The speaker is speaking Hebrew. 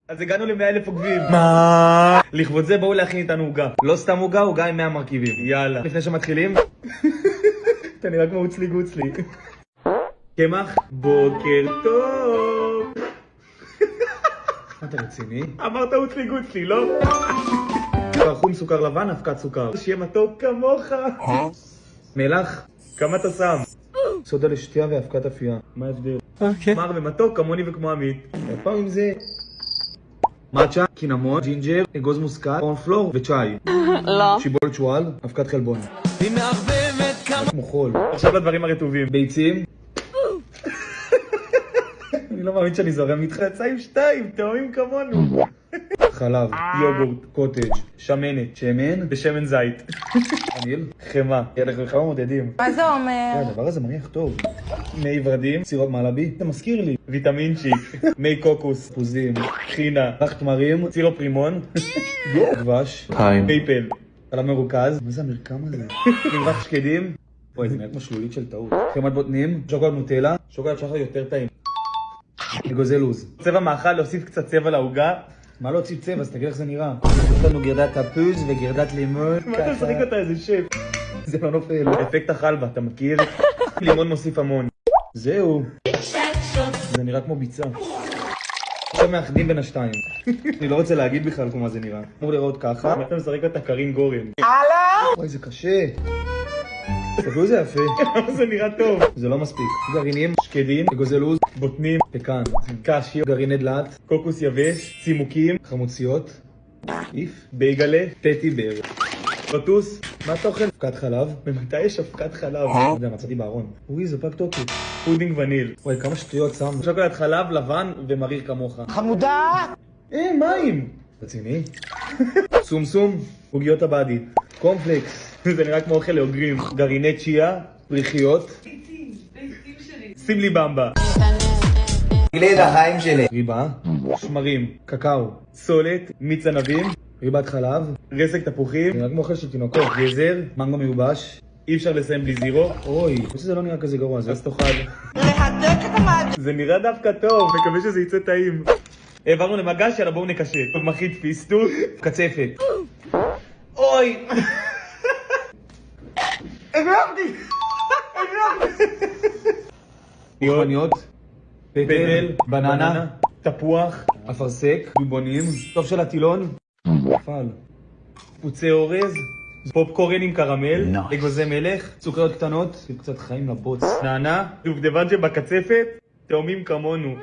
אז הגענו ל100,000 עוקבים. מה? לכבוד זה בואו להכין איתנו עוגה. לא סתם עוגה, עוגה עם 100 מרכיבים. יאללה. לפני שמתחילים, אתה נראה כמו הוצלי גוצלי. קמח, בוקר טוב. אתה רציני? אמרת הוצלי גוצלי, לא? סוכר חום, סוכר לבן, אבקת סוכר. שיהיה מתוק כמוך. מלח, כמה אתה שם? סודה לשתייה ואבקת אפייה. מה ההבדל? מר ומתוק כמוני וכמו עמית. הפעם עם זה מאצ'ה, קינמון, ג'ינג'ר, אגוז מוסקת, קורנפלור וצ'אי. לא. שיבולת שועל, אבקת חלבון. היא מערבבת כמה כמו חול. עכשיו לדברים הרטובים. ביצים. אני לא מאמין שאני זורם איתך ציים 2, תאומים כמונו. חלב, יוגורט, קוטג', שמנת, שמן ושמן זית. אניל, חמה. אנחנו חמה מודדים. מה זה אומר? הדבר הזה מריח טוב. מי ורדים, סירופ מעלבי, אתה מזכיר לי. ויטמינצ'יק, מי קוקוס, פוזים, חינה, רך תמרים, סירופ רימון, דבש, פייפל, חלב מרוכז. מה זה המרקם הזה? מרח שקדים. וואי, זה נראה כמו שלולית של טעות. חמת בוטנים, שוקולד נוטלה, שוקולד שחר יותר טעים. אגוזי לוז. צבע מאכל, להוסיף קצת צבע לעוגה. מה לא הוסיף צבע? אז תגיד איך זה נראה. יש לנו גרדת תפוז וגרדת לימון. מה אתה משחק אותה איזה שף? זה לא נופל. אפקט החלבה, אתה מכיר? לימון מוסיף המון. זהו. זה נראה כמו ביצה. עכשיו מאחדים בין השתיים. אני לא רוצה להגיד בכלל כמו מה זה נראה. אמור לראות ככה. אתה משחק אותה קרין גורן. הלו! וואי, זה קשה. תראו זה יפה. זה נראה טוב. זה לא מספיק. גרעינים, שקדים, אגוזי לוז, בוטנים, פקן, קשיו, גרעיני דלעת, קוקוס יבש, צימוקים, חמוציות, איף, בייגלה, פטי בר. פטוס, מה אתה אוכל? אבקת חלב? ממתי יש אבקת חלב? לא יודע, מצאתי בארון. אוי, זה פג תוקף. פודינג וניל. וואי, כמה שטויות שם. שוקולד חלב, לבן ומריר כמוך. חמודה! מים! רציני? סום סום, עוגיות הבאדי. קומפלקס. זה נראה כמו אוכל לאוגרים. גרעיני צ'יה, פריחיות. ביצים שלי. שים לי במבה. גילי את החיים שלי. ריבה, שמרים, קקאו, סולת, מיץ ענבים, ריבת חלב, רסק תפוחים, נראה כמו אוכל של תינוקות, גזר, מנגו מיובש. אי אפשר לסיים בלי זירו. אוי, חושב שזה לא נראה כזה גרוע, אז תאכל. להדק את המד. זה נראה דווקא טוב, מקווה שזה יצא טעים. העברנו למגש, יאללה בואו נקשט. מחית פיסטו, קצפת. אוי! הגרמתי! עגבניות, פטל, בננה, תפוח, אפרסק, דובונים, טוב של הטילון, נפל, פוצי אורז, פופקורן עם קרמל, אגוזי מלך, סוכריות קטנות, קצת חיים לבוץ, נענה, דובדבן שבקצפת, תאומים כמונו.